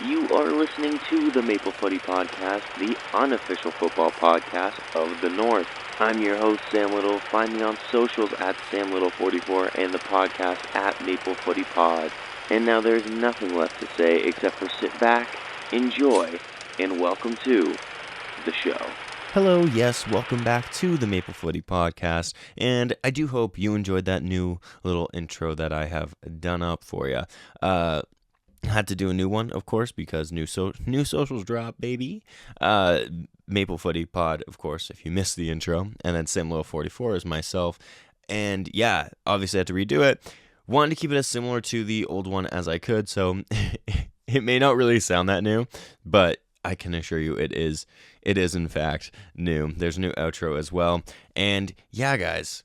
You are listening to the Maple Footy Podcast, the unofficial football podcast of the North. I'm your host, Sam Little. Find me on socials at SamLittle44 and the podcast at Maple Footy Pod. And now there's nothing left to say except for sit back, enjoy, and welcome to the show. Hello, yes, welcome back to the Maple Footy Podcast, and I do hope you enjoyed that new little intro that I have done up for you. Had to do a new one, of course, because new socials drop, baby. Maple Footy Pod, of course, if you missed the intro, and then SamLittle44 is myself, and yeah, obviously I had to redo it. Wanted to keep it as similar to the old one as I could, so it may not really sound that new, but I can assure you it is in fact new. There's a new outro as well. And yeah, guys,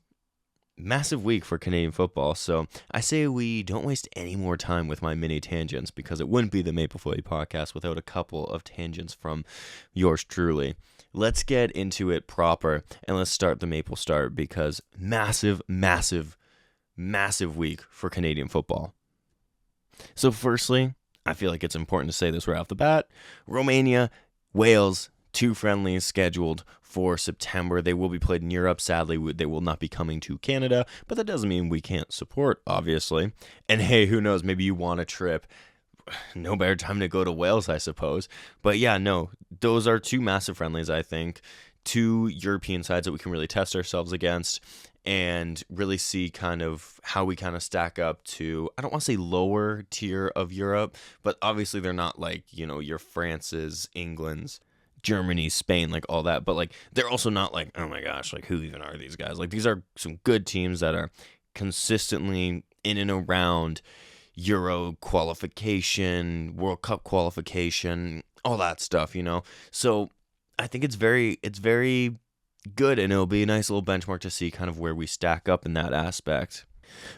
massive week for Canadian football. So I say we don't waste any more time with my mini tangents, because it wouldn't be the Maple Footy Podcast without a couple of tangents from yours truly. Let's get into it proper, and let's start the Maple Start, because massive week for Canadian football. So firstly, I feel like it's important to say this right off the bat. Romania, Wales, 2 friendlies scheduled for September. They will be played in Europe. Sadly, they will not be coming to Canada, but that doesn't mean we can't support, obviously. And hey, who knows, maybe you want a trip. No better time to go to Wales, I suppose. But yeah, no, those are 2 massive friendlies, I think. 2 European sides that we can really test ourselves against and really see kind of how we kind of stack up to, I don't want to say lower tier of Europe, but obviously they're not like, your France's, England's, Germany, Spain, like all that. But like, they're also not like, oh my gosh, like who even are these guys? Like, these are some good teams that are consistently in and around Euro qualification, World Cup qualification, all that stuff, So I think it's very good, and it'll be a nice little benchmark to see kind of where we stack up in that aspect.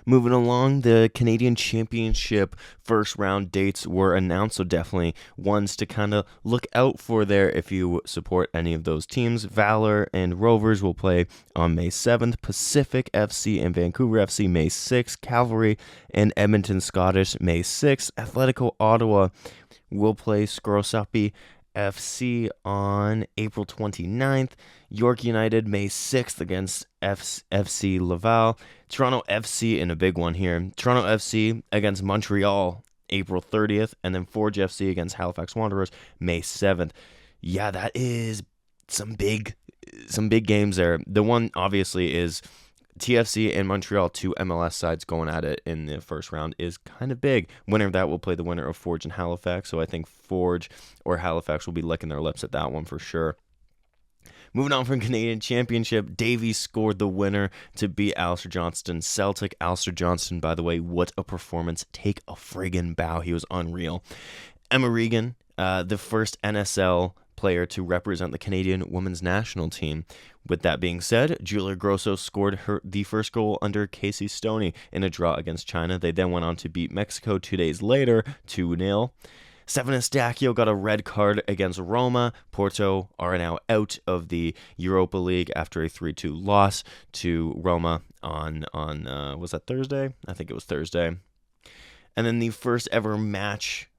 Moving along, the Canadian Championship first round dates were announced, so definitely ones to kind of look out for there if you support any of those teams. Valor and Rovers will play on May 7th, Pacific FC and Vancouver FC May 6th, Cavalry and Edmonton Scottish May 6th, Atletico Ottawa will play Scorosapi FC on April 29th, York United May 6th against FC Laval, Toronto FC in a big one here, Toronto FC against Montreal April 30th, and then Forge FC against Halifax Wanderers May 7th. Yeah, that is some big games there. The one obviously is TFC and Montreal, 2 MLS sides going at it in the first round, is kind of big. Winner of that will play the winner of Forge and Halifax, so I think Forge or Halifax will be licking their lips at that one for sure. Moving on from Canadian Championship, Davies scored the winner to beat Alistair Johnston Celtic. Alistair Johnston, by the way, what a performance. Take a friggin' bow. He was unreal. Emma Regan, the first NSL player to represent the Canadian women's national team. With that being said, Julia Grosso scored the first goal under Casey Stoney in a draw against China. They then went on to beat Mexico 2 days later, 2-0. Stefan Eustachio got a red card against Roma. Porto are now out of the Europa League after a 3-2 loss to Roma on was that Thursday? I think it was Thursday. And then the first ever match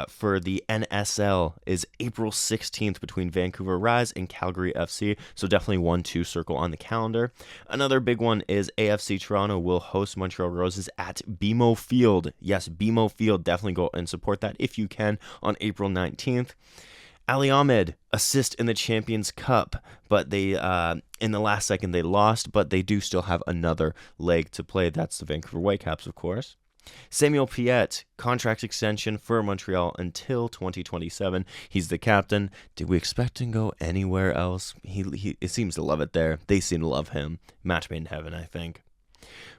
for the NSL is April 16th between Vancouver Rise and Calgary FC. So definitely 1-2 circle on the calendar. Another big one is AFC Toronto will host Montreal Roses at BMO Field. Yes, BMO Field. Definitely go and support that if you can on April 19th. Ali Ahmed assist in the Champions Cup, but they in the last second they lost, but they do still have another leg to play. That's the Vancouver Whitecaps, of course. Samuel Piette, contract extension for Montreal until 2027. He's the captain. Did we expect him to go anywhere else? He seems to love it there. They seem to love him. Match made in heaven, I think.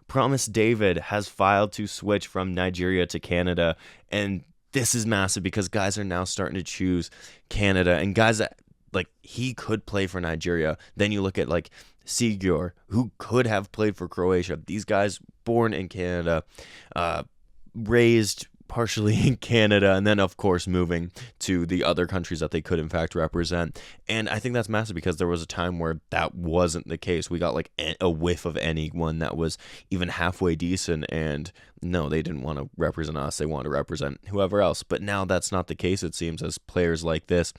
Promise David has filed to switch from Nigeria to Canada, and this is massive because guys are now starting to choose Canada, and guys that, like, he could play for Nigeria. Then you look at, like, Sigur, who could have played for Croatia. These guys born in Canada, raised partially in Canada, and then of course moving to the other countries that they could in fact represent. And I think that's massive because there was a time where that wasn't the case. We got like a whiff of anyone that was even halfway decent, and no, they didn't want to represent us. They wanted to represent whoever else. But now that's not the case, it seems, as players like this,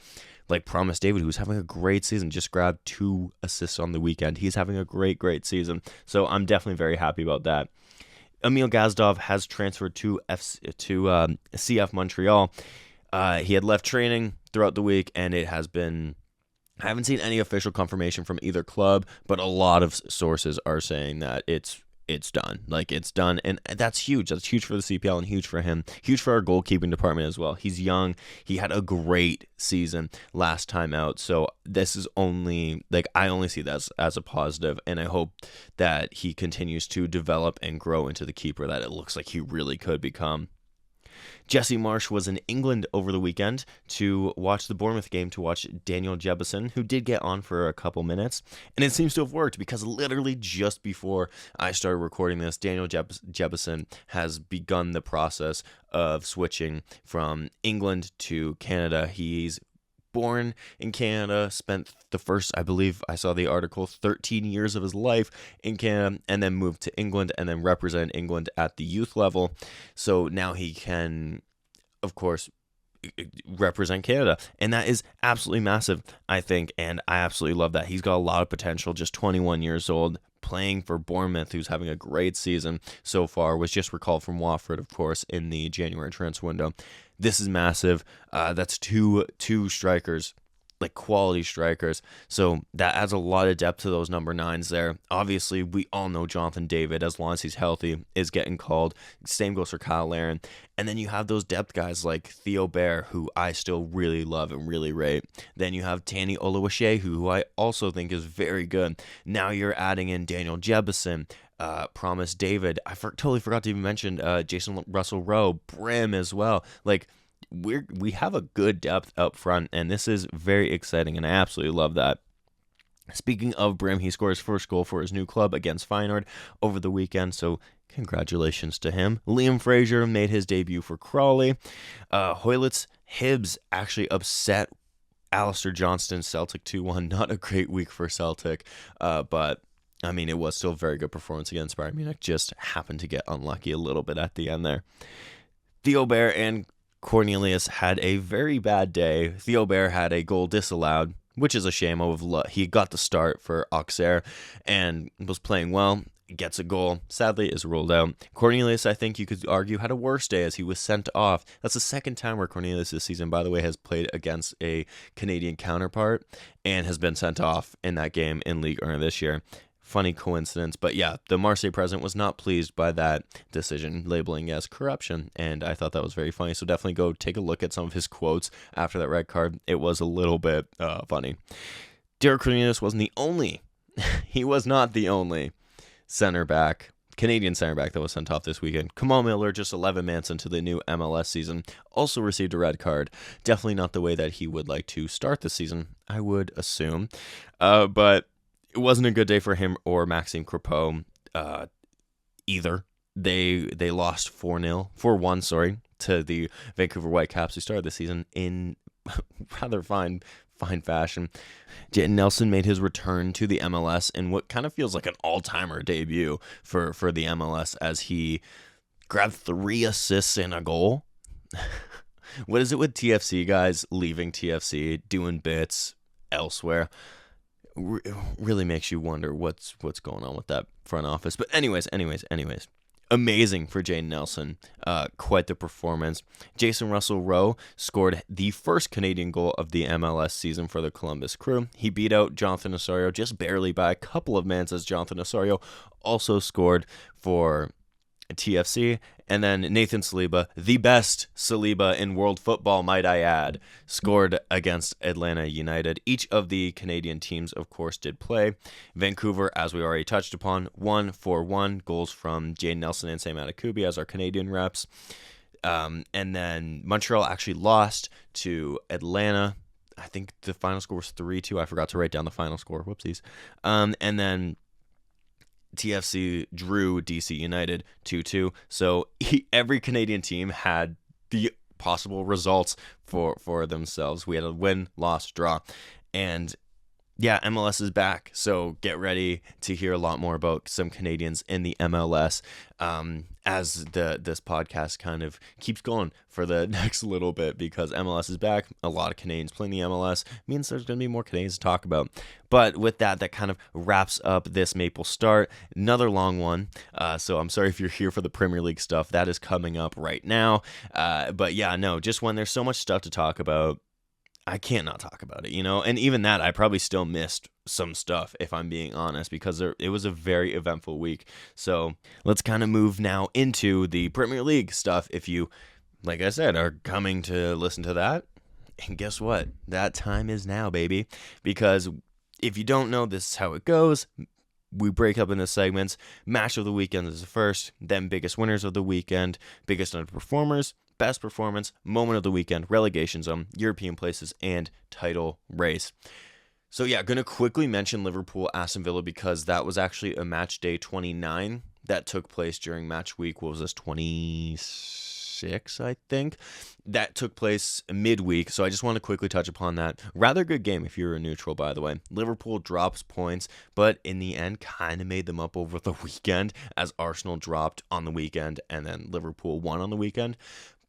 like Promise David, who's having a great season, just grabbed 2 assists on the weekend. He's having a great season. So I'm definitely very happy about that. Emil Gazdov has transferred to CF Montreal. He had left training throughout the week, and it has been... I haven't seen any official confirmation from either club, but a lot of sources are saying that it's done. Like, it's done, and that's huge. That's huge for the CPL and huge for him. Huge for our goalkeeping department as well. He's young. He had a great season last time out, so this is only, like, I only see that as a positive, and I hope that he continues to develop and grow into the keeper that it looks like he really could become. Jesse Marsh was in England over the weekend to watch the Bournemouth game, to watch Daniel Jebbison, who did get on for a couple minutes. And it seems to have worked because literally just before I started recording this, Daniel Jebbison has begun the process of switching from England to Canada. He's born in Canada, spent the first, I believe I saw the article, 13 years of his life in Canada, and then moved to England and then represent England at the youth level. So now he can, of course, represent Canada, and that is absolutely massive, I think, and I absolutely love that. He's got a lot of potential, just 21 years old, playing for Bournemouth, who's having a great season so far, was just recalled from Watford, of course, in the January transfer window. This is massive. That's two strikers, like quality strikers. So that adds a lot of depth to those number 9s there. Obviously, we all know Jonathan David, as long as he's healthy, is getting called. Same goes for Kyle Larin. And then you have those depth guys like Theo Bair, who I still really love and really rate. Then you have Danny Oluwaseyi, who I also think is very good. Now you're adding in Daniel Jebbison, Promise David. I totally forgot to even mention Jason Russell-Rowe, Prem as well. Like, we have a good depth up front, and this is very exciting, and I absolutely love that. Speaking of Brim, he scored his first goal for his new club against Feyenoord over the weekend, so congratulations to him. Liam Fraser made his debut for Crawley. Hoylitz Hibs actually upset Alistair Johnston Celtic 2-1. Not a great week for Celtic, but I mean, it was still a very good performance against Bayern Munich. Just happened to get unlucky a little bit at the end there. Theo Bair and Cornelius had a very bad day. Theo Bair had a goal disallowed, which is a shame. He got the start for Auxerre and was playing well. Gets a goal. Sadly, is ruled out. Cornelius, I think you could argue, had a worse day as he was sent off. That's the second time where Cornelius this season, by the way, has played against a Canadian counterpart and has been sent off in that game in Ligue 1 this year. Funny coincidence, but yeah, the Marseille president was not pleased by that decision, labeling as corruption, and I thought that was very funny, so definitely go take a look at some of his quotes after that red card. It was a little bit funny. Derek Cornelius wasn't the only, he was not the only Canadian center back that was sent off this weekend. Kamal Miller, just 11 months into the new MLS season, also received a red card. Definitely not the way that he would like to start the season, I would assume, but it wasn't a good day for him or Maxime Crepeau either. They lost 4-1, to the Vancouver Whitecaps, who started the season in rather fine fashion. Jayden Nelson made his return to the MLS in what kind of feels like an all-timer debut for the MLS, as he grabbed 3 assists and a goal. What is it with TFC guys leaving TFC, doing bits elsewhere? Really makes you wonder what's going on with that front office. But anyways, amazing for Jayden Nelson. Quite the performance. Jason Russell-Rowe scored the first Canadian goal of the MLS season for the Columbus Crew. He beat out Jonathan Osorio just barely by a couple of minutes, as Jonathan Osorio also scored for TFC. And then Nathan Saliba, the best Saliba in world football, might I add, scored against Atlanta United. Each of the Canadian teams, of course, did play. Vancouver, as we already touched upon, 1-4-1. Goals from Jayden Nelson and Sam Adekubi as our Canadian reps. And then Montreal actually lost to Atlanta. I think the final score was 3-2. I forgot to write down the final score. Whoopsies. And then TFC drew DC United 2-2. So every Canadian team had the possible results for themselves. We had a win, loss, draw, and yeah, MLS is back, so get ready to hear a lot more about some Canadians in the MLS as this podcast kind of keeps going for the next little bit, because MLS is back. A lot of Canadians playing the MLS means there's going to be more Canadians to talk about. But with that kind of wraps up this Maple Start. Another long one, so I'm sorry if you're here for the Premier League stuff. That is coming up right now. But yeah, no, just when there's so much stuff to talk about, I can't not talk about it, and even that, I probably still missed some stuff, if I'm being honest, because it was a very eventful week. So let's kind of move now into the Premier League stuff. If you, like I said, are coming to listen to that, and guess what? That time is now, baby, because if you don't know, this is how it goes. We break up into segments. Match of the weekend is the first, then biggest winners of the weekend, biggest underperformers, best performance, moment of the weekend, relegation zone, European places, and title race. So yeah, going to quickly mention Liverpool, Aston Villa, because that was actually a match day 29 that took place during match week. What was this, 26, I think? That took place midweek, so I just want to quickly touch upon that. Rather good game if you're a neutral, by the way. Liverpool drops points, but in the end kind of made them up over the weekend, as Arsenal dropped on the weekend and then Liverpool won on the weekend.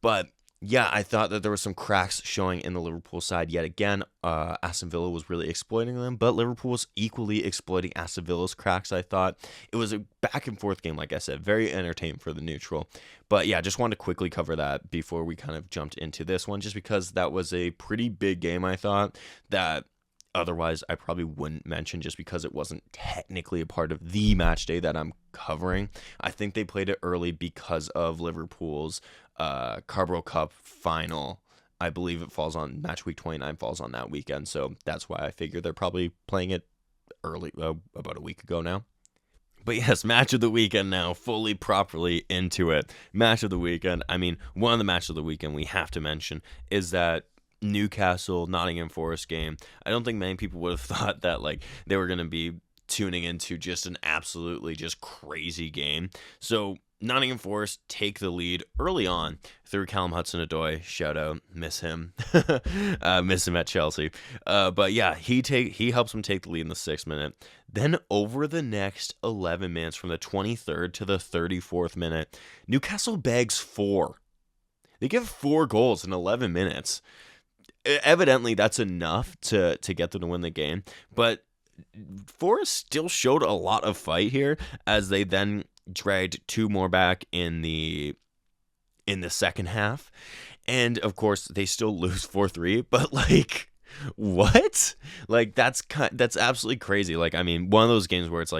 But yeah, I thought that there were some cracks showing in the Liverpool side yet again. Aston Villa was really exploiting them, but Liverpool was equally exploiting Aston Villa's cracks, I thought. It was a back and forth game, like I said, very entertaining for the neutral. But yeah, just wanted to quickly cover that before we kind of jumped into this one, just because that was a pretty big game, I thought, that otherwise I probably wouldn't mention, just because it wasn't technically a part of the match day that I'm covering. I think they played it early because of Liverpool's Carabao Cup final. I believe it falls on match week 29, falls on that weekend, so that's why I figure they're probably playing it early, about a week ago now. But yes, match of the weekend now, fully properly into it. Match of the weekend. I mean, one of the matches of the weekend we have to mention is that Newcastle Nottingham Forest game. I don't think many people would have thought that they were going to be tuning into just an absolutely just crazy game. So Nottingham Forest take the lead early on through Callum Hudson-Odoi. Shout out, miss him, miss him at Chelsea. But yeah, he helps them take the lead in the 6th minute. Then over the next 11 minutes, from the 23rd to the 34th minute, Newcastle bags 4. They give 4 goals in 11 minutes. Evidently, that's enough to get them to win the game. But Forest still showed a lot of fight here, as they then dragged 2 more back in the second half, and of course they still lose 4-3. But what? That's absolutely crazy. I mean, one of those games where it's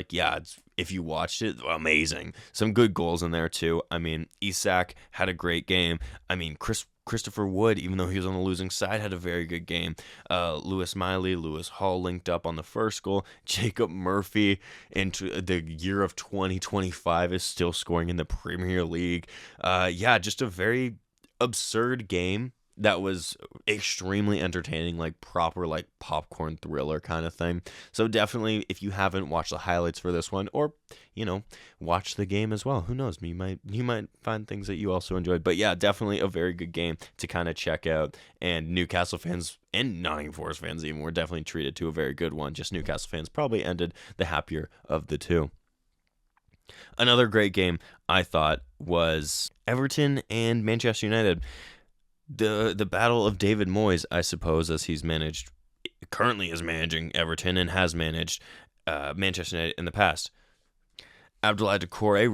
if you watched it, amazing. Some good goals in there too. I mean, Isak had a great game. I mean, Christopher Wood, even though he was on the losing side, had a very good game. Lewis Miley, Lewis Hall linked up on the first goal. Jacob Murphy, into the year of 2025, is still scoring in the Premier League. Yeah, just a very absurd game that was extremely entertaining, proper popcorn thriller kind of thing. So definitely, if you haven't watched the highlights for this one, or watch the game as well, who knows, you might find things that you also enjoyed. But yeah, definitely a very good game to kind of check out, and Newcastle fans and Nottingham Forest fans even were definitely treated to a very good one. Just Newcastle fans probably ended the happier of the two. Another great game, I thought, was Everton and Manchester United. The battle of David Moyes, I suppose, as he's currently is managing Everton and has managed Manchester United in the past. Abdoulaye Doucouré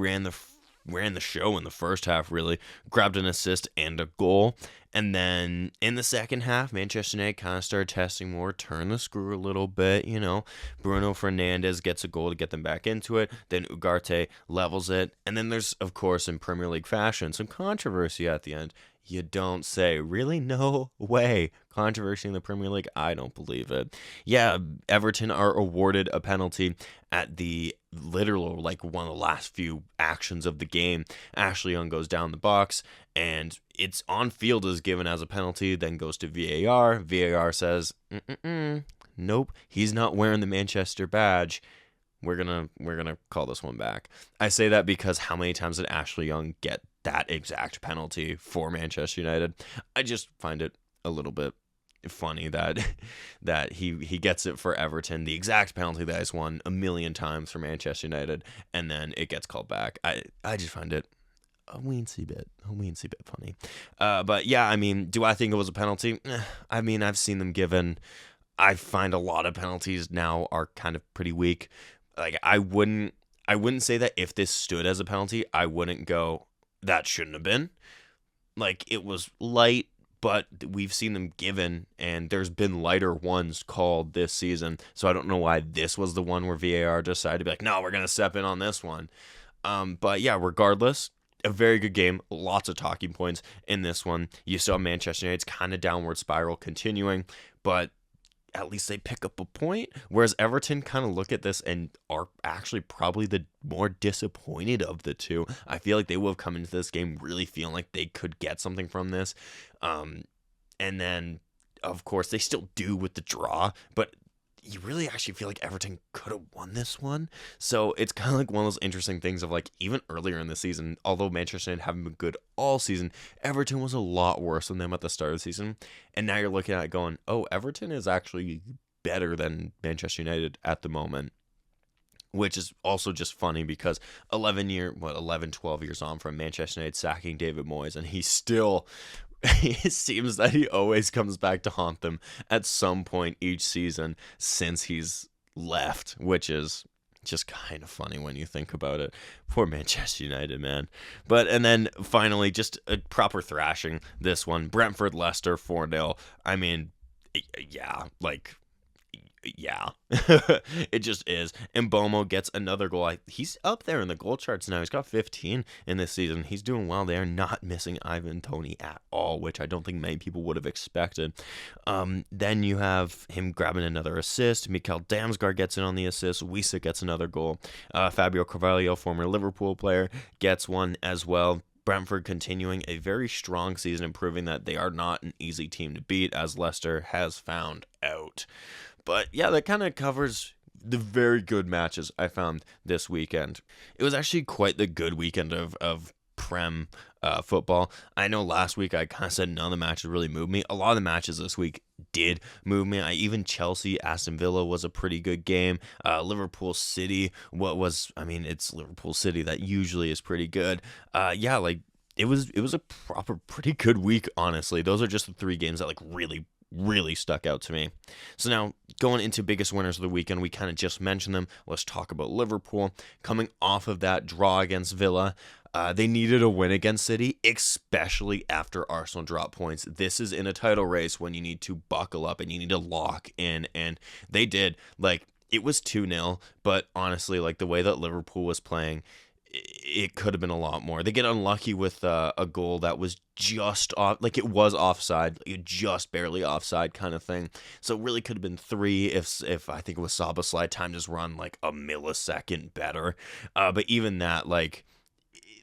ran the show in the first half, really. Grabbed an assist and a goal. And then in the second half, Manchester United kind of started testing more, turned the screw a little bit, Bruno Fernandes gets a goal to get them back into it. Then Ugarte levels it. And then there's, of course, in Premier League fashion, some controversy at the end. You don't say. Really? No way. Controversy in the Premier League? I don't believe it. Yeah, Everton are awarded a penalty at the literal, one of the last few actions of the game. Ashley Young goes down the box, and it's on field is given as a penalty, then goes to VAR. VAR says, nope, he's not wearing the Manchester badge. We're gonna call this one back. I say that because how many times did Ashley Young get that exact penalty for Manchester United. I just find it a little bit funny that he gets it for Everton, the exact penalty that he's won a million times for Manchester United, and then it gets called back. I just find it a weensy bit funny. But yeah, I mean, do I think it was a penalty? I mean, I've seen them given. I find a lot of penalties now are kind of pretty weak. Like I wouldn't say that if this stood as a penalty, I wouldn't go, that shouldn't have been. Like, it was light, but we've seen them given, and there's been lighter ones called this season. So I don't know why this was the one where VAR decided to be like, no, we're going to step in on this one. But yeah, regardless, a very good game. Lots of talking points in this one. You saw Manchester United's kind of downward spiral continuing, but at least they pick up a point, whereas Everton kind of look at this and are actually probably the more disappointed of the two. I feel like they will have come into this game really feeling like they could get something from this. And then, of course, they still do with the draw, but you really actually feel like Everton could have won this one. So it's kind of like one of those interesting things of like, even earlier in the season, although Manchester United haven't been good all season, Everton was a lot worse than them at the start of the season. And now you're looking at it going, oh, Everton is actually better than Manchester United at the moment. Which is also just funny because 12 years on from Manchester United sacking David Moyes, and he's still... it seems that he always comes back to haunt them at some point each season since he's left, which is just kind of funny when you think about it. Poor Manchester United, man. And then finally, just a proper thrashing this one. Brentford, Leicester, 4-0. I mean, yeah, it just is. And Bomo gets another goal. He's up there in the goal charts now. He's got 15 in this season. He's doing well. They are not missing Ivan Toney at all, which I don't think many people would have expected. Then you have him grabbing another assist. Mikel Damsgaard gets in on the assist. Wisa gets another goal. Fabio Carvalho, former Liverpool player, gets one as well. Brentford continuing a very strong season and proving that they are not an easy team to beat, as Leicester has found out. But yeah, that kind of covers the very good matches I found this weekend. It was actually quite the good weekend of Prem football. I know last week I kind of said none of the matches really moved me. A lot of the matches this week did move me. Even Chelsea, Aston Villa was a pretty good game. Liverpool City, it's Liverpool City that usually is pretty good. It was a pretty good week, honestly. Those are just the three games that really stuck out to me. So now, going into biggest winners of the weekend, we kind of just mentioned them. Let's talk about Liverpool. Coming off of that draw against Villa, they needed a win against City, especially after Arsenal dropped points. This is in a title race when you need to buckle up and you need to lock in, and they did. It was 2-0, but honestly, the way that Liverpool was playing, it could have been a lot more. They get unlucky with a goal that was just off, it was offside, just barely offside kind of thing. So it really could have been 3 if I think it was Szoboszlai timed his run a millisecond better. But even that,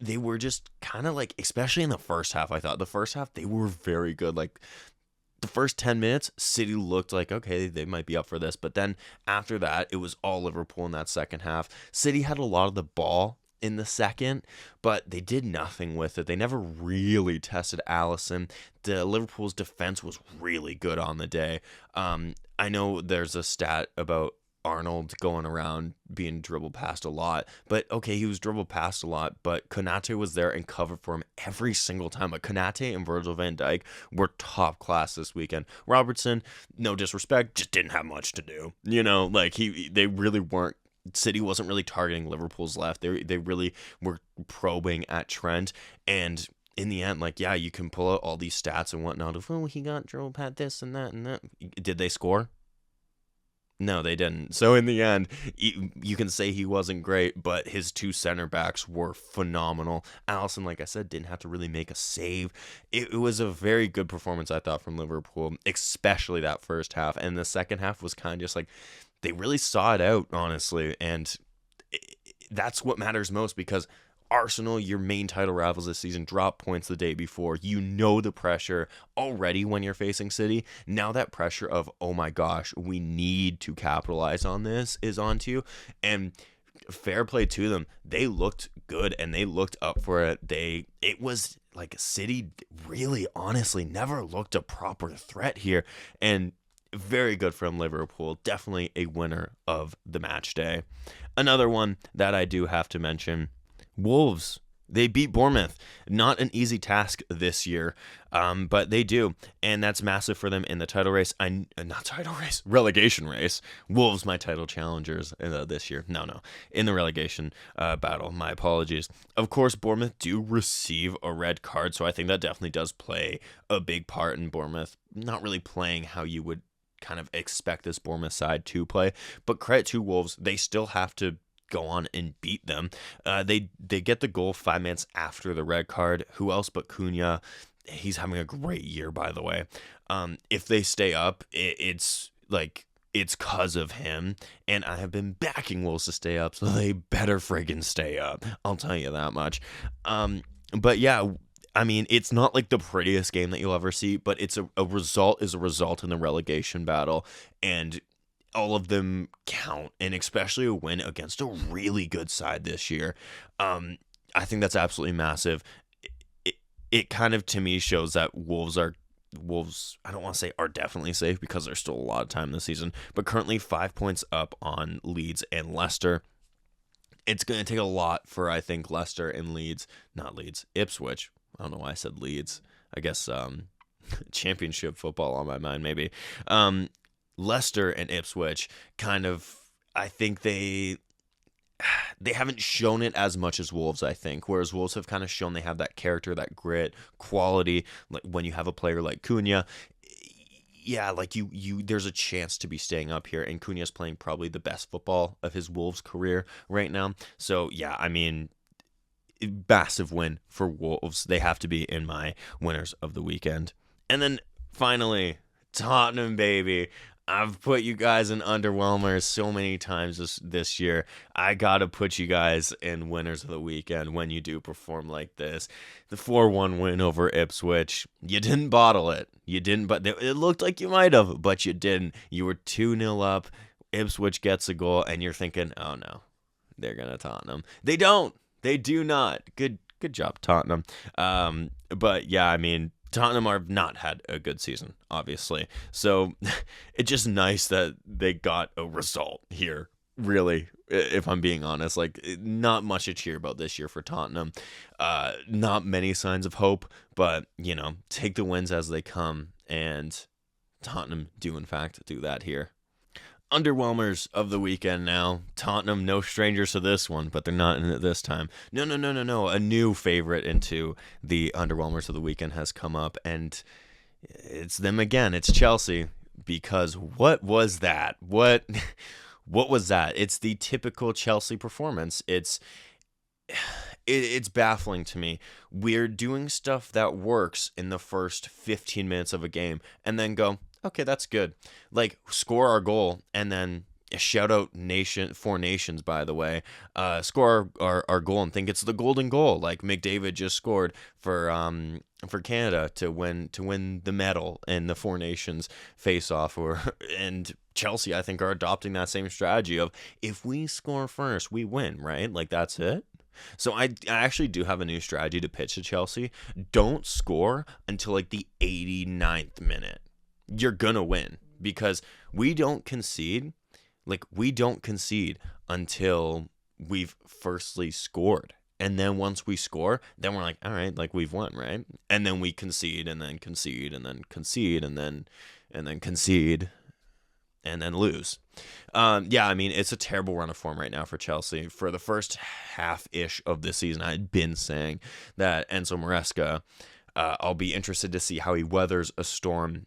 they were just kind of especially in the first half, I thought the first half they were very good. The first 10 minutes, City looked like, okay, they might be up for this. But then after that, it was all Liverpool in that second half. City had a lot of the ball in the second, but they did nothing with it. They never really tested Alisson. Liverpool's defense was really good on the day. I know there's a stat about Arnold going around being dribbled past a lot, but okay, he was dribbled past a lot, but Konate was there and covered for him every single time. But Konate and Virgil van Dijk were top class this weekend. Robertson, no disrespect, just didn't have much to do. They really weren't. City wasn't really targeting Liverpool's left. They really were probing at Trent, and in the end, you can pull out all these stats and whatnot of, he got dribbled past this and that and that. Did they score? No, they didn't. So in the end, you can say he wasn't great, but his two center backs were phenomenal. Alisson, like I said, didn't have to really make a save. It was a very good performance, I thought, from Liverpool, especially that first half. And the second half was kind of just they really saw it out, honestly. And that's what matters most, because Arsenal, your main title rivals this season, dropped points the day before. You know the pressure already when you're facing City. Now that pressure of, oh my gosh, we need to capitalize on this is onto you. And fair play to them. They looked good and they looked up for it. It was like City really honestly never looked a proper threat here, and very good from Liverpool. Definitely a winner of the match day. Another one that I do have to mention, Wolves. They beat Bournemouth. Not an easy task this year, but they do, and that's massive for them in the title race. Relegation race. Wolves, my title challengers this year. No, in the relegation battle. My apologies. Of course, Bournemouth do receive a red card, so I think that definitely does play a big part in Bournemouth not really playing how you would kind of expect this Bournemouth side to play. But credit to Wolves, they still have to go on and beat them. They get the goal 5 minutes after the red card. Who else but Cunha? He's having a great year, by the way. If they stay up, it's cause of him, and I have been backing Wolves to stay up, so they better friggin' stay up. I'll tell you that much. But yeah, I mean, it's not like the prettiest game that you'll ever see, but it's a result is a result in the relegation battle, and all of them count, and especially a win against a really good side this year. I think that's absolutely massive. It kind of, to me, shows that Wolves, I don't want to say are definitely safe because there's still a lot of time this season, but currently 5 points up on Leeds and Leicester. It's going to take a lot for, I think, Leicester and Ipswich. I don't know why I said Leeds. I guess championship football on my mind, maybe. Leicester and Ipswich kind of, I think they haven't shown it as much as Wolves, I think, whereas Wolves have kind of shown they have that character, that grit, quality. Like when you have a player like Cunha, yeah, like you there's a chance to be staying up here, and Cunha's playing probably the best football of his Wolves career right now. So yeah, I mean, massive win for Wolves. They have to be in my winners of the weekend. And then finally, Tottenham, baby. I've put you guys in underwhelmers so many times this year. I got to put you guys in winners of the weekend when you do perform like this. The 4-1 win over Ipswich. You didn't bottle it. You didn't, but it looked like you might have, but you didn't. You were 2-0 up. Ipswich gets a goal, and you're thinking, oh no, they're going to Tottenham. They don't. They do not. Good job, Tottenham. But yeah, I mean, Tottenham have not had a good season, obviously. So it's just nice that they got a result here, really, if I'm being honest. Like, not much to cheer about this year for Tottenham. Not many signs of hope, but, take the wins as they come. And Tottenham do, in fact, do that here. Underwhelmers of the weekend now. Tottenham, no strangers to this one, but they're not in it this time. No. A new favorite into the underwhelmers of the weekend has come up, and it's them again. It's Chelsea, because what was that? What was that? It's the typical Chelsea performance. It's baffling to me. We're doing stuff that works in the first 15 minutes of a game, and then go, okay, that's good. Like, score our goal, and then shout out Four Nations, by the way. Score our goal and think it's the golden goal. Like McDavid just scored for Canada to win the medal in the Four Nations face-off. And Chelsea, I think, are adopting that same strategy of, if we score first, we win, right? Like, that's it. So I actually do have a new strategy to pitch to Chelsea. Don't score until like the 89th minute. You're gonna win, because we don't concede until we've firstly scored. And then once we score, then we're like, all right, like, we've won, right? And then we concede, and then concede, and then concede, and then concede, and then lose. Yeah, I mean, it's a terrible run of form right now for Chelsea. For the first half-ish of this season, I had been saying that Enzo Maresca, I'll be interested to see how he weathers a storm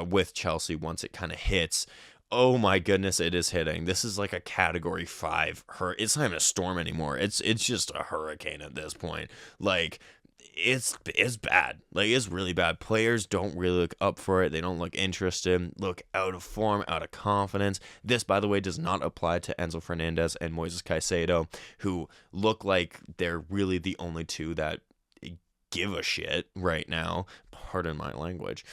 with Chelsea once it kind of hits. Oh my goodness, it is hitting. This is like a Category 5. It's not even a storm anymore. It's just a hurricane at this point. Like, it's bad. Like, it's really bad. Players don't really look up for it. They don't look interested, look out of form, out of confidence. This, by the way, does not apply to Enzo Fernandez and Moises Caicedo, who look like they're really the only two that give a shit right now. Pardon my language.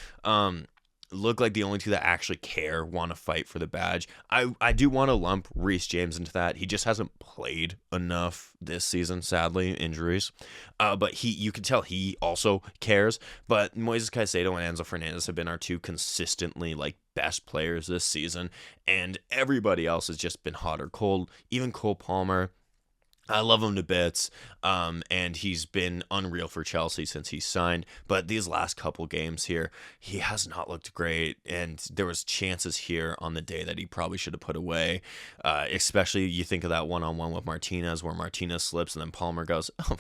look like the only two that actually care, want to fight for the badge. I do want to lump Reece James into that. He just hasn't played enough this season, sadly, injuries. But you can tell he also cares. But Moises Caicedo and Enzo Fernandez have been our two consistently like best players this season, and everybody else has just been hot or cold. Even Cole Palmer, I love him to bits, and he's been unreal for Chelsea since he signed. But these last couple games here, he has not looked great, and there was chances here on the day that he probably should have put away. Especially you think of that one-on-one with Martinez, where Martinez slips, and then Palmer goes, "Oh,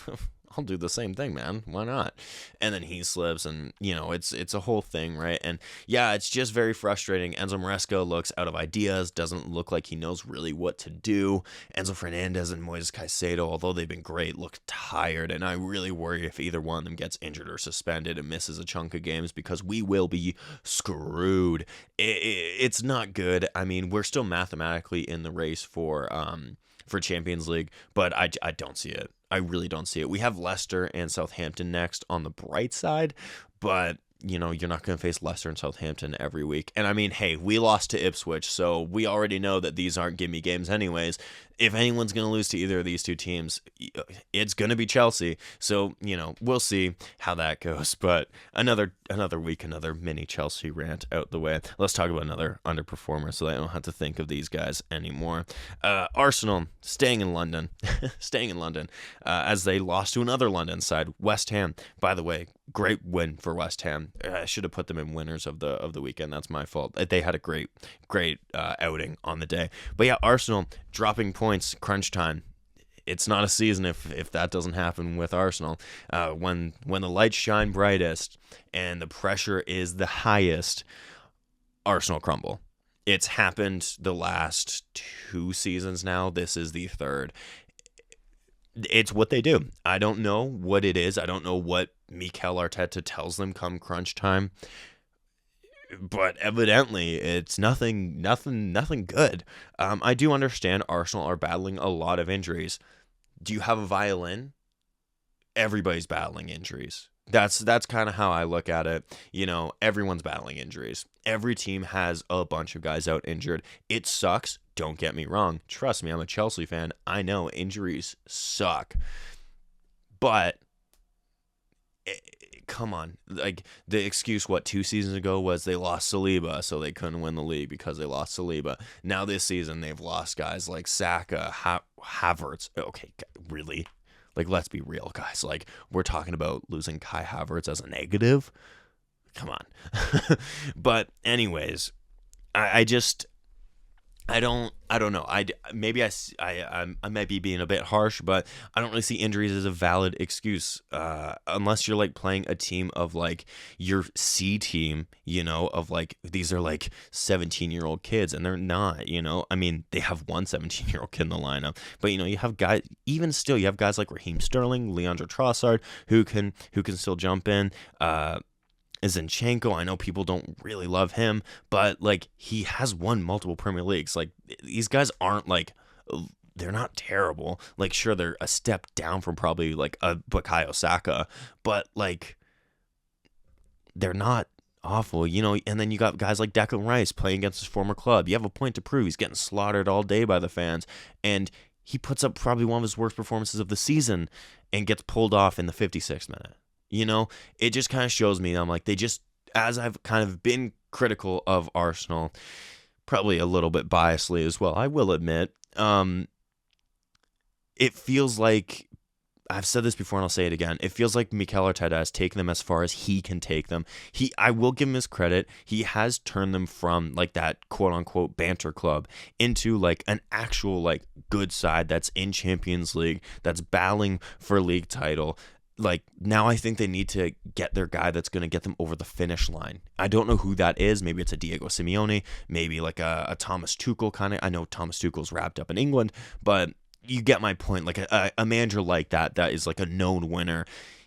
I'll do the same thing, man. Why not?" And then he slips, and it's a whole thing, right? And yeah, it's just very frustrating. Enzo Maresca looks out of ideas, doesn't look like he knows really what to do. Enzo Fernandez and Moises Caicedo, although they've been great, look tired, and I really worry if either one of them gets injured or suspended and misses a chunk of games, because we will be screwed. It's not good. I mean, we're still mathematically in the race for Champions League, but I don't see it. I really don't see it. We have Leicester and Southampton next on the bright side, but you're not going to face Leicester and Southampton every week. And I mean, hey, we lost to Ipswich, so we already know that these aren't gimme games anyways. If anyone's going to lose to either of these two teams, it's going to be Chelsea. So, we'll see how that goes. But another week, another mini Chelsea rant out the way. Let's talk about another underperformer so that I don't have to think of these guys anymore. Arsenal staying in London, as they lost to another London side, West Ham. By the way, great win for West Ham. I should have put them in winners of the weekend. That's my fault. They had a great outing on the day. But yeah, Arsenal dropping points, crunch time. It's not a season if that doesn't happen with Arsenal. When the lights shine brightest and the pressure is the highest, Arsenal crumble. It's happened the last 2 seasons now. This is the third. It's what they do. I don't know what it is. I don't know what Mikel Arteta tells them come crunch time. But evidently, it's nothing good. I do understand Arsenal are battling a lot of injuries. Do you have a violin? Everybody's battling injuries. That's kind of how I look at it. Everyone's battling injuries. Every team has a bunch of guys out injured. It sucks. Don't get me wrong. Trust me, I'm a Chelsea fan. I know injuries suck. But come on. Like, the excuse, 2 seasons ago was they lost Saliba, so they couldn't win the league because they lost Saliba. Now this season, they've lost guys like Saka, Havertz. Okay, really? Like, let's be real, guys. Like, we're talking about losing Kai Havertz as a negative? Come on. But anyways, I don't know. Maybe I might be being a bit harsh, but I don't really see injuries as a valid excuse, unless you're like playing a team of like your C team, of like these are like 17-year-old kids, and they're not. I mean, they have one 17-year-old kid in the lineup, but you have guys. Even still, you have guys like Raheem Sterling, Leandro Trossard, who can still jump in. Zinchenko, I know people don't really love him, but like he has won multiple Premier Leagues. Like, these guys aren't like, they're not terrible. Like, sure, they're a step down from probably like a Bukayo Saka, but like they're not awful, and then you got guys like Declan Rice playing against his former club. You have a point to prove. He's getting slaughtered all day by the fans, and he puts up probably one of his worst performances of the season and gets pulled off in the 56th minute. It just kind of shows me, I'm like, as I've kind of been critical of Arsenal, probably a little bit biasly as well, I will admit, it feels like, I've said this before and I'll say it again, it feels like Mikel Arteta has taken them as far as he can take them. I will give him his credit, he has turned them from like that quote-unquote banter club into like an actual like good side that's in Champions League, that's battling for a league title. Like, now I think they need to get their guy that's going to get them over the finish line. I don't know who that is. Maybe it's a Diego Simeone, maybe like a Thomas Tuchel kind of. I know Thomas Tuchel's wrapped up in England, but you get my point. Like a manager like that is like a known winner.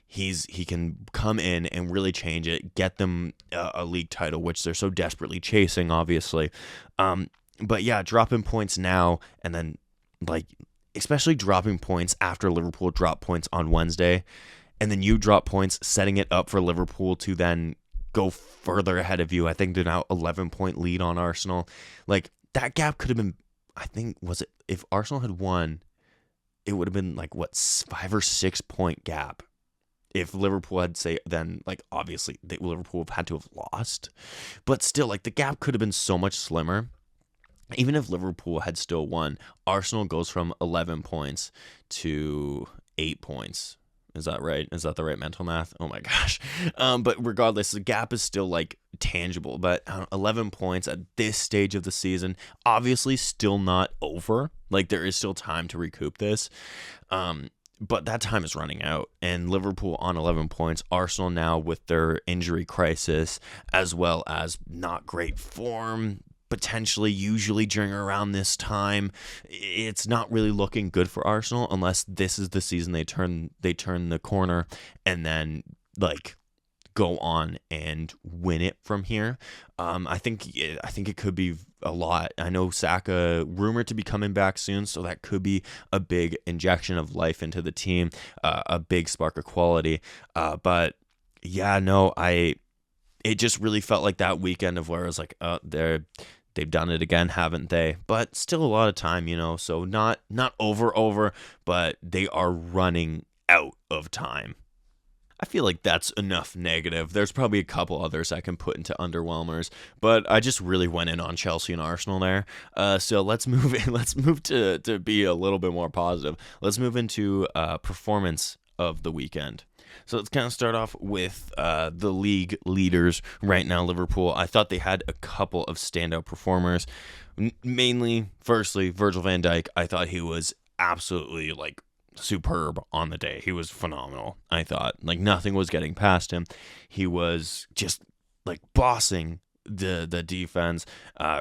He can come in and really change it, get them a league title, which they're so desperately chasing, obviously. But yeah, dropping points now, and then like, especially dropping points after Liverpool dropped points on Wednesday, and then you drop points, setting it up for Liverpool to then go further ahead of you. I think they're now 11-point lead on Arsenal. Like, that gap could have been, I think, if Arsenal had won, it would have been like, 5 or 6 point gap. If Liverpool had, then, like, obviously, Liverpool have had to have lost. But still, like, the gap could have been so much slimmer. Even if Liverpool had still won, Arsenal goes from 11 points to 8 points. Is that right? Is that the right mental math? Oh my gosh. But regardless, the gap is still like tangible. But 11 points at this stage of the season, obviously still not over. Like, there is still time to recoup this. But that time is running out. And Liverpool on 11 points. Arsenal now with their injury crisis, as well as not great form, potentially, usually during around this time, it's not really looking good for Arsenal unless this is the season they turn the corner and then, like, go on and win it from here. I think it could be a lot. I know Saka rumored to be coming back soon, so that could be a big injection of life into the team, a big spark of quality. But yeah, no, it just really felt like that weekend of where I was like, they've done it again, haven't they? But still a lot of time, so not over, but they are running out of time. I feel like that's enough negative. There's probably a couple others I can put into underwhelmers, but I just really went in on Chelsea and Arsenal there. So let's move in. Let's move to be a little bit more positive. Let's move into performance of the weekend. So let's kind of start off with the league leaders right now, Liverpool. I thought they had a couple of standout performers. Mainly, firstly, Virgil van Dijk. I thought he was absolutely, like, superb on the day. He was phenomenal, I thought. Like, nothing was getting past him. He was just, like, bossing the defense.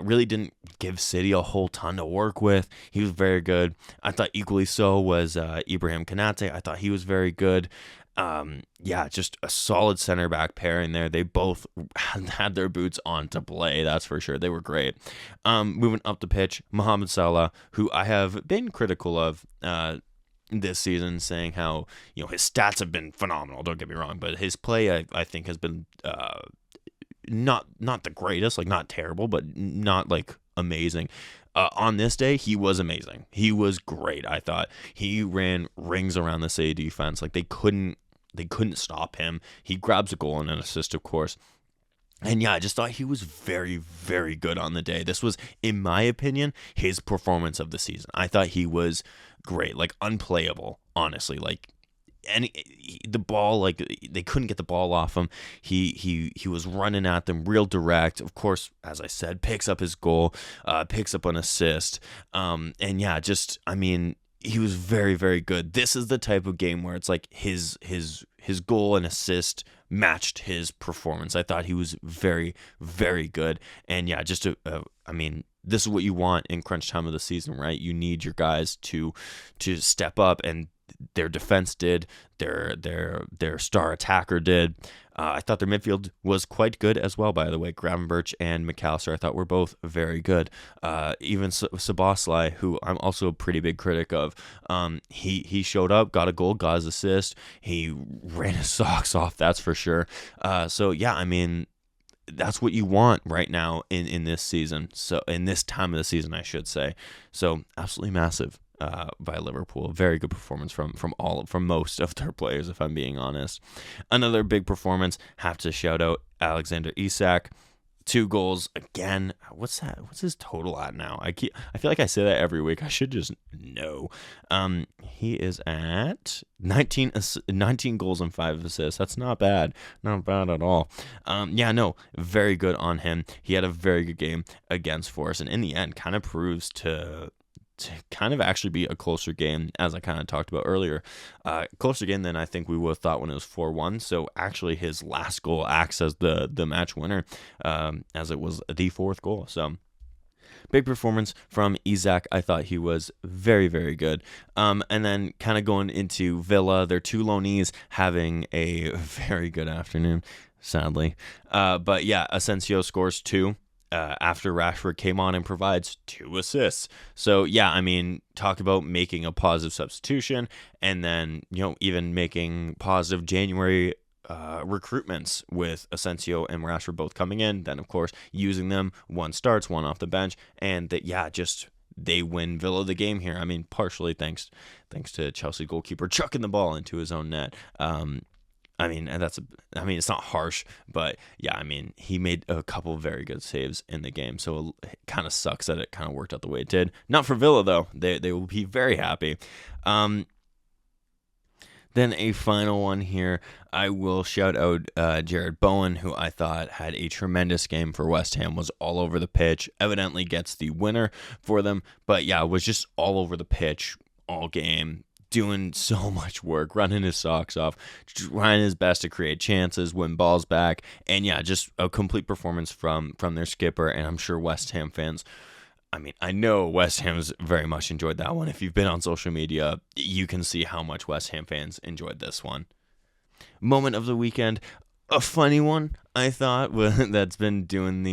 Really didn't give City a whole ton to work with. He was very good. I thought equally so was Ibrahim Konate. I thought he was very good. Just a solid center back pairing there. They both had their boots on to play, that's for sure. They were great. Moving up the pitch, Mohamed Salah, who I have been critical of this season, saying how his stats have been phenomenal, don't get me wrong, but his play I think has been not the greatest, like, not terrible, but not, like, amazing. On this day, he was amazing. He was great, I thought. He ran rings around the City defense. Like, they couldn't stop him. He grabs a goal and an assist, of course. And yeah, I just thought he was very, very good on the day. This was, in my opinion, his performance of the season. I thought he was great, like, unplayable, honestly. Like, the ball, like, they couldn't get the ball off him. He was running at them real direct. Of course, as I said, picks up his goal, picks up an assist. And yeah, just, I mean, he was very, very good. This is the type of game where it's like his goal and assist matched his performance. I thought he was very, very good. And yeah, just I mean, this is what you want in crunch time of the season, right? You need your guys to step up, and their defense did, their star attacker did. I thought their midfield was quite good as well, by the way. Gravenberch and McAllister, I thought, were both very good. Even Szoboszlai, who I'm also a pretty big critic of, he showed up, got a goal, got his assist. He ran his socks off, that's for sure. So yeah, I mean, that's what you want right now in this season. So in this time of the season, I should say. So absolutely massive by Liverpool. Very good performance from most of their players, if I'm being honest. Another big performance, have to shout out Alexander Isak. 2 goals again. What's that? What's his total at now? I feel like I say that every week. I should just know. He is at 19 goals and 5 assists. That's not bad. Not bad at all. Very good on him. He had a very good game against Forest, and in the end kind of proves to kind of actually be a closer game, as I kind of talked about earlier. Closer game than I think we would have thought when it was 4-1. So actually his last goal acts as the match winner, as it was the 4th goal. So big performance from Isak. I thought he was very, very good. And then kind of going into Villa, their 2 loanees having a very good afternoon, sadly. But yeah, Asensio scores 2. After Rashford came on and provides 2 assists. So yeah, I mean, talk about making a positive substitution, and then even making positive January recruitments with Asensio and Rashford both coming in. Then, of course, using them. One starts, one off the bench. And that, they win Villa the game here. I mean, partially thanks to Chelsea goalkeeper chucking the ball into his own net. It's not harsh, but yeah, I mean, he made a couple very good saves in the game, so it kind of sucks that it kind of worked out the way it did. Not for Villa, though. They will be very happy. Then a final one here. I will shout out Jared Bowen, who I thought had a tremendous game for West Ham, was all over the pitch, evidently gets the winner for them, but yeah, was just all over the pitch all game, doing so much work, running his socks off, trying his best to create chances, win balls back, and yeah, just a complete performance from their skipper. And I'm sure West Ham fans, I know West Ham's very much enjoyed that one. If you've been on social media, you can see how much West Ham fans enjoyed this one. Moment of the weekend, a funny one, I thought, that's been doing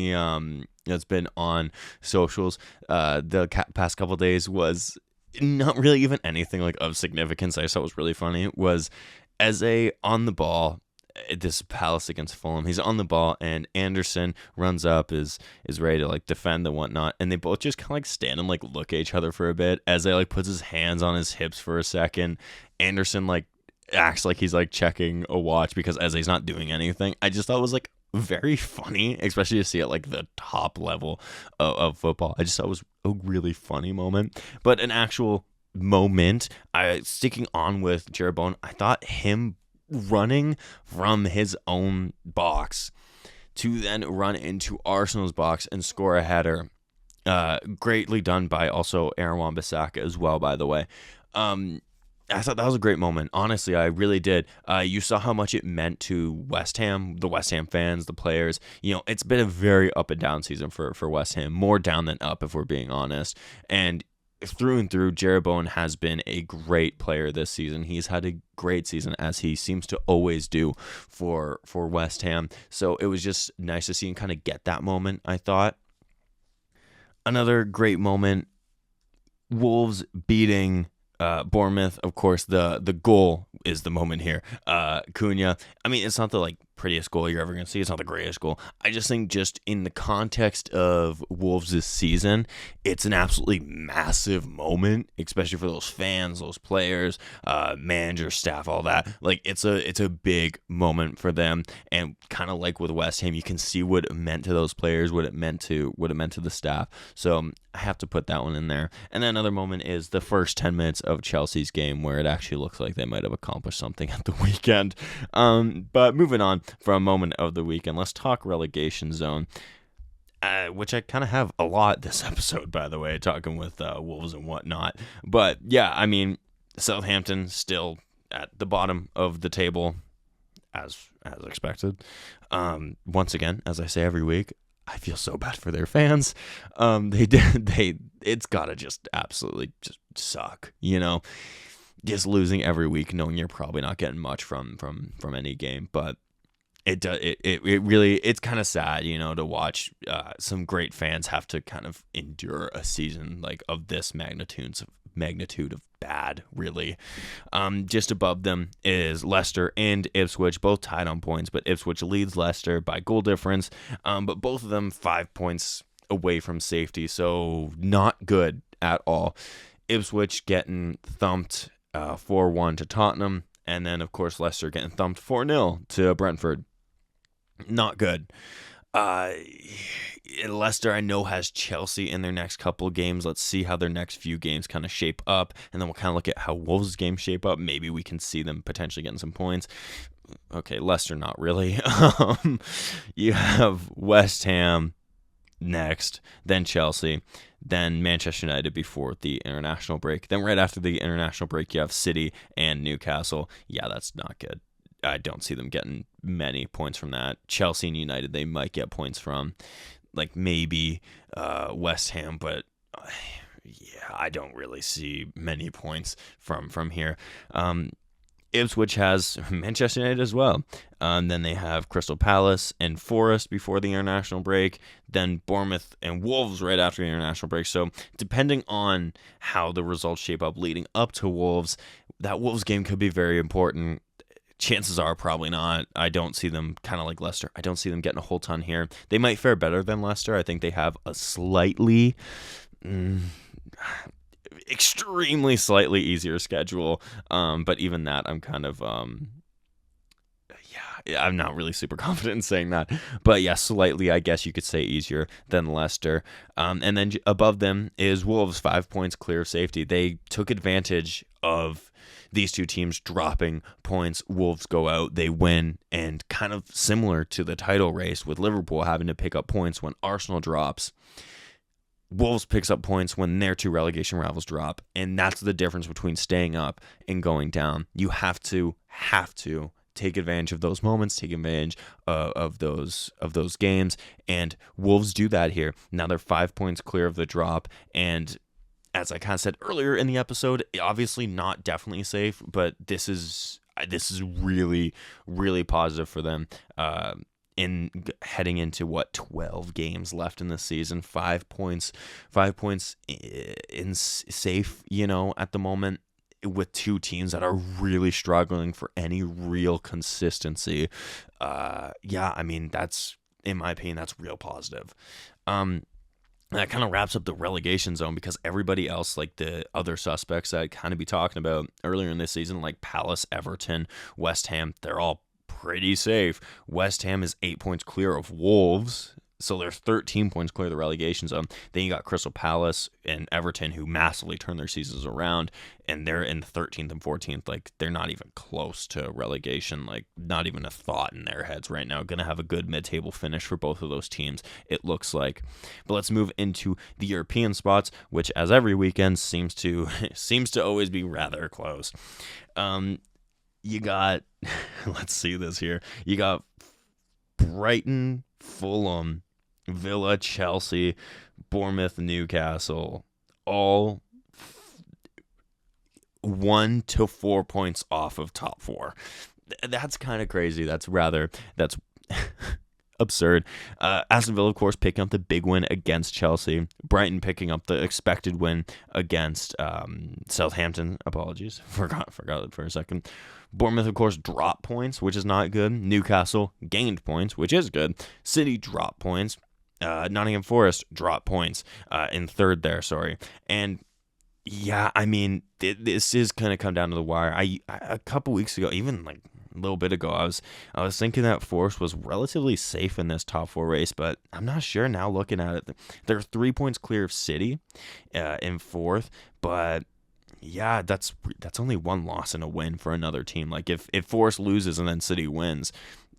that's been on socials the past couple days, was not really even anything like of significance. I just thought was really funny. It was Eze on the ball. This Palace against Fulham. He's on the ball, and Anderson runs up, is ready to like defend and whatnot, and they both just kind of like stand and like look at each other for a bit. Eze like puts his hands on his hips for a second. Anderson like acts like he's like checking a watch because Eze's not doing anything. I just thought it was like very funny, especially to see at like the top level of football. I just thought it was a really funny moment. But an actual moment, sticking on with Jared Bowen, I thought him running from his own box to then run into Arsenal's box and score a header, greatly done by also Aaron Wan-Bissaka as well, by the way. I thought that was a great moment. Honestly, I really did. You saw how much it meant to West Ham, the West Ham fans, the players. You know, it's been a very up and down season for West Ham, more down than up, if we're being honest. And through and through, Jared Bowen has been a great player this season. He's had a great season, as he seems to always do for West Ham. So it was just nice to see him kind of get that moment, I thought. Another great moment, Wolves beating Bournemouth. Of course, the goal is the moment here. Cunha. It's not the prettiest goal you're ever going to see. It's not the greatest goal. I just think just in the context of Wolves this season, it's an absolutely massive moment, especially for those fans, those players, manager, staff, all that. It's a big moment for them, and kind of like with West Ham, you can see what it meant to those players, what it meant to the staff. So I have to put that one in there. And then another moment is the first 10 minutes of Chelsea's game, where it actually looks like they might have accomplished something at the weekend. But moving on from moment of the weekend, let's talk relegation zone, which I kind of have a lot this episode, by the way, talking with Wolves and whatnot. But yeah, Southampton still at the bottom of the table, as expected. Once again, as I say every week, I feel so bad for their fans. It's gotta just absolutely just suck, just losing every week, knowing you're probably not getting much from any game. But it really, it's kind of sad, to watch some great fans have to kind of endure a season of this magnitude of bad, really. Just above them is Leicester and Ipswich, both tied on points, but Ipswich leads Leicester by goal difference. But both of them 5 points away from safety, so not good at all. Ipswich getting thumped 4-1 to Tottenham, and then of course Leicester getting thumped 4-0 to Brentford. Not good. Leicester, I know, has Chelsea in their next couple of games. Let's see how their next few games kind of shape up, and then we'll kind of look at how Wolves' games shape up. Maybe we can see them potentially getting some points. Okay, Leicester, not really. You have West Ham next, then Chelsea, then Manchester United before the international break. Then right after the international break, you have City and Newcastle. Yeah, that's not good. I don't see them getting many points from that. Chelsea and United, they might get points from, maybe West Ham, but yeah, I don't really see many points from here. Ipswich has Manchester United as well. Then they have Crystal Palace and Forest before the international break. Then Bournemouth and Wolves right after the international break. So depending on how the results shape up leading up to Wolves, that Wolves game could be very important. chances are probably not. I don't see them, kind of like Leicester, I don't see them getting a whole ton here. They might fare better than Leicester. I think they have a slightly, extremely slightly easier schedule. But even that, I'm kind of, I'm not really super confident in saying that. But yeah, slightly, I guess you could say, easier than Leicester. And then above them is Wolves, 5 points clear of safety. They took advantage of these two teams dropping points. Wolves go out, they win, and kind of similar to the title race with Liverpool having to pick up points when Arsenal drops, Wolves picks up points when their two relegation rivals drop, and that's the difference between staying up and going down. You have to take advantage of those moments, take advantage of those games, and Wolves do that here. Now they're 5 points clear of the drop, and as I kind of said earlier in the episode, obviously not definitely safe, but this is really, really positive for them. In heading into 12 games left in the season, 5 points in safe, at the moment, with two teams that are really struggling for any real consistency. I mean, that's, in my opinion, that's real positive. That kind of wraps up the relegation zone, because everybody else, like the other suspects that I'd kind of be talking about earlier in this season, like Palace, Everton, West Ham, they're all pretty safe. West Ham is 8 points clear of Wolves, so they're 13 points clear of the relegation zone. Then you got Crystal Palace and Everton, who massively turned their seasons around, and they're in 13th and 14th. Like, they're not even close to relegation, like not even a thought in their heads right now. Gonna have a good mid-table finish for both of those teams, it looks like. But let's move into the European spots, which, as every weekend, seems to always be rather close. You got, let's see this here. You got Brighton, Fulham, Villa, Chelsea, Bournemouth, Newcastle, all 1 to 4 points off of top four. That's kind of crazy. That's absurd. Aston Villa, of course, picking up the big win against Chelsea. Brighton picking up the expected win against Southampton. Apologies, forgot it for a second. Bournemouth, of course, dropped points, which is not good. Newcastle gained points, which is good. City dropped points. Nottingham Forest dropped points in third there, sorry. And yeah, I mean, this is going to come down to the wire. A couple weeks ago, even like a little bit ago, I was thinking that Forest was relatively safe in this top four race, but I'm not sure now looking at it. They're 3 points clear of City in fourth, but yeah, that's only one loss and a win for another team. Like, if Forest loses and then City wins,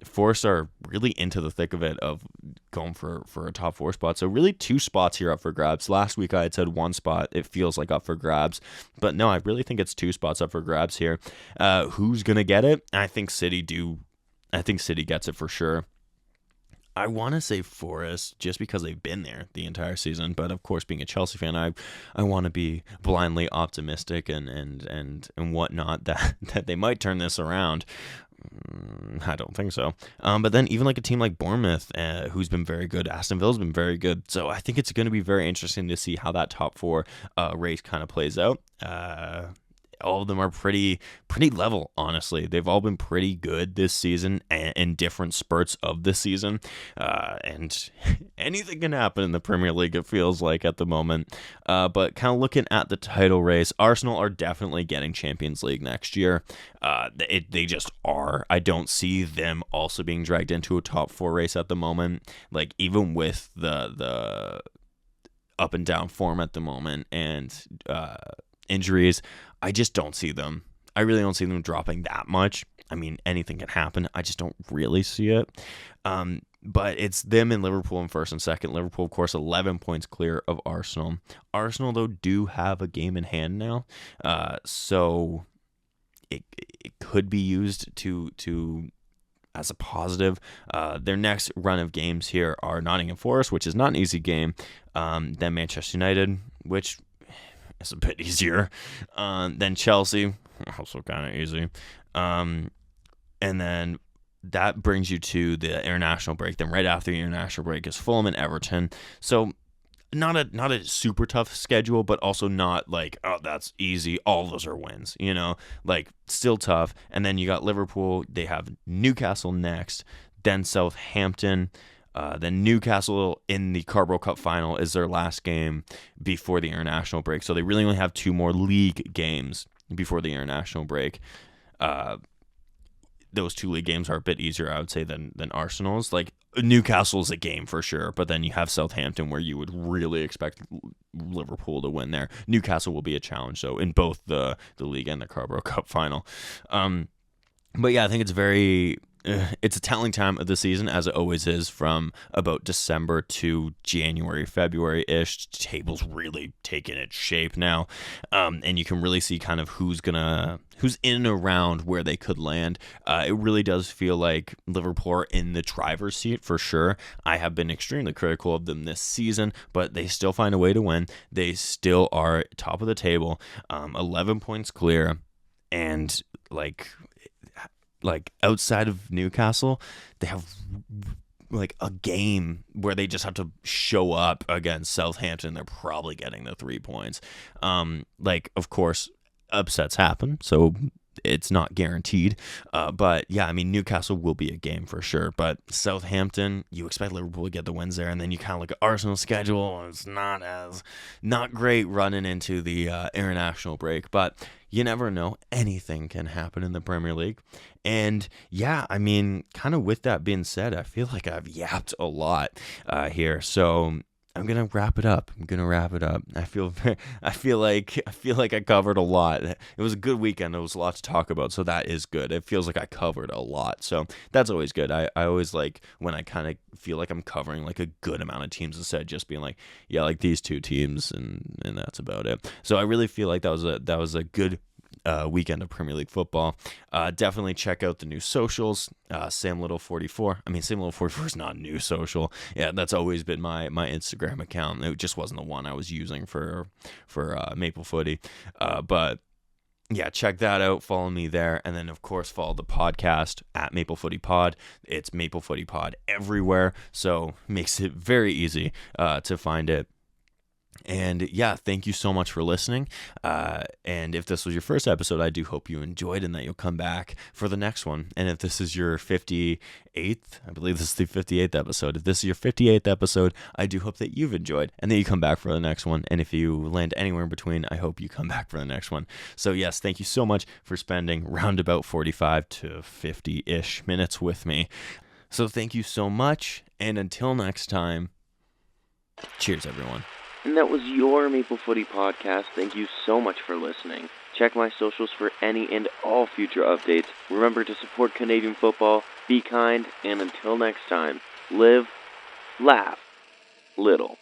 Forest are really into the thick of it, of going for a top four spot. So really 2 spots here up for grabs. Last week I had said 1 spot. It feels like up for grabs, but no, I really think it's 2 spots up for grabs here. Who's gonna get it? I think City gets it for sure. I want to say Forest just because they've been there the entire season, but of course, being a Chelsea fan, I want to be blindly optimistic and whatnot that they might turn this around. I don't think so. But then even like a team like Bournemouth, who's been very good, Aston Villa's been very good. So I think it's going to be very interesting to see how that top four race kind of plays out. All of them are pretty level, honestly. They've all been pretty good this season in different spurts of the season. And anything can happen in the Premier League, it feels like, at the moment. But kind of looking at the title race, Arsenal are definitely getting Champions League next year. They just are. I don't see them also being dragged into a top four race at the moment. Like, even with the up and down form at the moment and injuries, I just don't see them. I really don't see them dropping that much. I mean, anything can happen. I just don't really see it. But it's them and Liverpool in first and second. Liverpool, of course, 11 points clear of Arsenal. Arsenal, though, do have a game in hand now. So it could be used to as a positive. Their next run of games here are Nottingham Forest, which is not an easy game. Then Manchester United, which is a bit easier. Then Chelsea, also kind of easy. And then that brings you to the international break. Then right after the international break is Fulham and Everton. So not a super tough schedule, but also not like, oh, that's easy, all those are wins, like still tough. And then you got Liverpool, they have Newcastle next, then Southampton, then Newcastle in the Carabao Cup final is their last game before the international break. So they really only have 2 more league games before the international break. Those 2 league games are a bit easier, I would say, than Arsenal's. Like, Newcastle's a game for sure, but then you have Southampton where you would really expect Liverpool to win there. Newcastle will be a challenge, though, in both the league and the Carabao Cup final. But yeah, I think it's a telling time of the season, as it always is, from about December to January, February-ish. Table's really taking its shape now, and you can really see kind of who's in and around where they could land. It really does feel like Liverpool are in the driver's seat for sure. I have been extremely critical of them this season, but they still find a way to win. They still are top of the table, 11 points clear, and like outside of Newcastle, they have like a game where they just have to show up against Southampton. They're probably getting the 3 points. Of course, upsets happen, so it's not guaranteed. But yeah, I mean, Newcastle will be a game for sure. But Southampton, you expect Liverpool to get the wins there, and then you kind of look at Arsenal's schedule. It's not great running into the international break, but you never know. Anything can happen in the Premier League. And yeah, I mean, kind of with that being said, I feel like I've yapped a lot here. So I'm gonna wrap it up. I feel like I covered a lot. It was a good weekend. There was a lot to talk about, so that is good. It feels like I covered a lot, so that's always good. I always like when I kind of feel like I'm covering like a good amount of teams instead of just being like, yeah, like these 2 teams and that's about it. So I really feel like that was a good weekend of Premier League football. Definitely check out the new socials. Sam Little 44. I mean, Sam Little 44 is not a new social. Yeah, that's always been my Instagram account. It just wasn't the one I was using for Maple Footy. But yeah, check that out. Follow me there. And then, of course, follow the podcast at Maple Footy Pod. It's Maple Footy Pod everywhere. So makes it very easy to find it. And yeah, thank you so much for listening. And if this was your first episode, I do hope you enjoyed and that you'll come back for the next one. And if this is your 58th, I believe this is the 58th episode. If this is your 58th episode, I do hope that you've enjoyed and that you come back for the next one. And if you land anywhere in between, I hope you come back for the next one. So yes, thank you so much for spending roundabout 45 to 50-ish minutes with me. So thank you so much. And until next time, cheers, everyone. And that was your Maple Footy podcast. Thank you so much for listening. Check my socials for any and all future updates. Remember to support Canadian football, be kind, and until next time, live, laugh, little.